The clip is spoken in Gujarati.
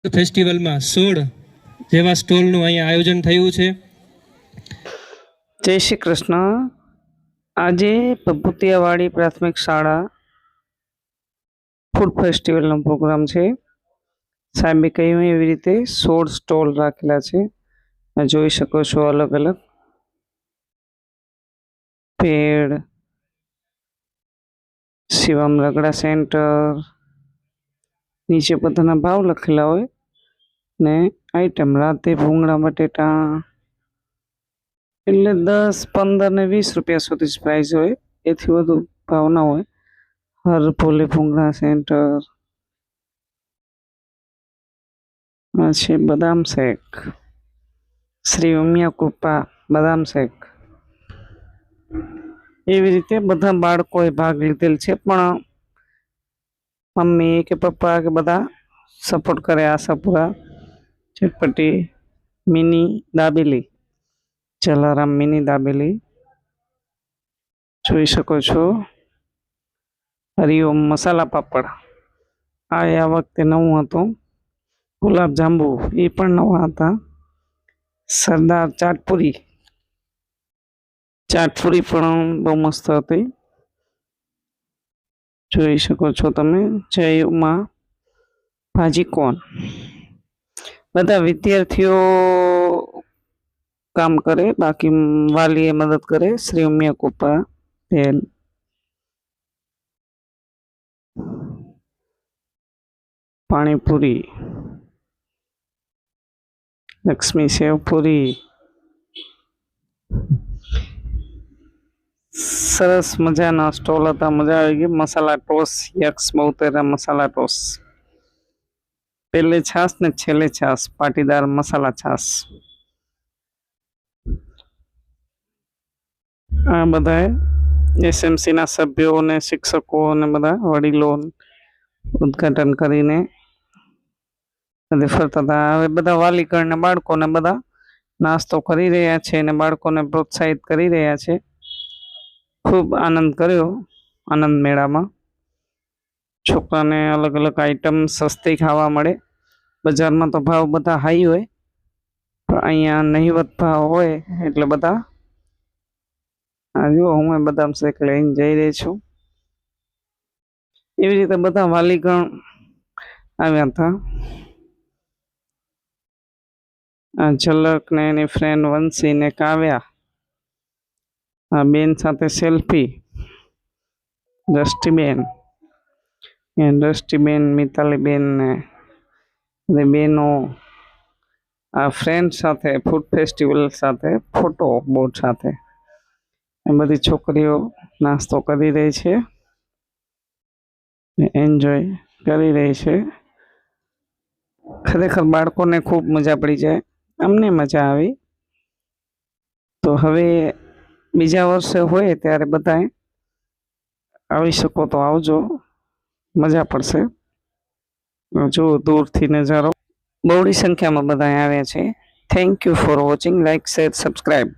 ફેસ્ટિવલમાં 16 જેવા સ્ટોલનું અહીંયા આયોજન થયું છે। જય શ્રી કૃષ્ણ। આજે ભભૂતિયાવાડી પ્રાથમિક શાળા ફૂડ ફેસ્ટિવલનો પ્રોગ્રામ છે। સાહેબે કહ્યું એવી રીતે 16 સ્ટોલ રાખેલા છે। જોઈ શકો છો અલગ અલગ પેડ, શિવમ રગડા સેન્ટર, નીચે બધાના ભાવ લખેલા હોય ને આઈટમ રાતે ભૂંગળા બટેટા એટલે 10, 15 ને 20 રૂપિયા સુધી જ પ્રાઇસ હોય, એથી વધુ ભાવ ના હોય। હર ભોલે ભૂંગળા સેન્ટર છે, બદામ શેક, શ્રી ઉમિયા કૃપા બદામ શેક, એવી રીતે બધા બાળકોએ ભાગ લીધેલ છે। પણ મમ્મી કે પપ્પા કે બધા સપોર્ટ કરે। આશાપુરા, ચટપટી, મિની દાબેલી, જલારામ મિની દાબેલી જોઈ શકો છો। હરિઓમ મસાલા પાપડ આ વખતે નવું હતું। ગુલાબ જાંબુ એ પણ નવા હતા। સરદાર ચાટપુરી પણ બહુ મસ્ત હતી, જોઈ શકો છો તમે। જય ઉમા ભાજી કોણ, બધા વિદ્યાર્થીઓ કામ કરે, બાકી વાલીએ મદદ કરે। શ્રી ઉમિયા કૃપા બેન, પાણીપુરી, લક્ષ્મી સેવપુરી, સરસ મજાના સ્ટોલ હતા, મજા આવી ગઈ। મસાલા ટોસ, યક્ષ બહુતેરા મસાલા ટોસ, પહેલે છાસ ને છેલ્લે છાસ, પાટીદાર મસાલા છાસ। આ બધા એસએમસી ના સભ્યો અને શિક્ષકો અને બધા વડીલો ઉદ્ઘાટન કરીને ફરતા હતા। હવે બધા વાલીગણ ને બાળકોને બધા નાસ્તો કરી રહ્યા છે અને બાળકોને પ્રોત્સાહિત કરી રહ્યા છે। ખૂબ આનંદ કર્યો આનંદ મેળામાં। છોકરાને અલગ અલગ આઈટમ સસ્તી ખાવા મળે। બજારમાં તો ભાવ બધા હાઈ હોય, પણ અહીંયા નહિવત ભાવ હોય એટલે બધા જો હું બદામ શેક લઈને જઈ રહી છું। એવી રીતે બધા વાલીગણ આવ્યા હતા। આ ઝલક ને એની ફ્રેન્ડ વંશી ને કાવ્યા, આ બેન સાથે સેલ્ફી, દ્રષ્ટિબેન, મિતાલીબેન ને બેનો આ ફ્રેન્ડ સાથે ફૂડ ફેસ્ટિવલ સાથે ફોટો બોર્ડ સાથે એ બધી છોકરીઓ નાસ્તો કરી રહી છે, એન્જોય કરી રહી છે। ખરેખર બાળકોને ખૂબ મજા પડી જાય, અમને મજા આવી। તો હવે બીજા વર્ષે હોય ત્યારે બધાએ આવી શકો તો આવજો, મજા પડશે। જો દૂરથી નજારો, બહોળી સંખ્યામાં બધા આવ્યા છે। Thank you for watching, like, share, subscribe.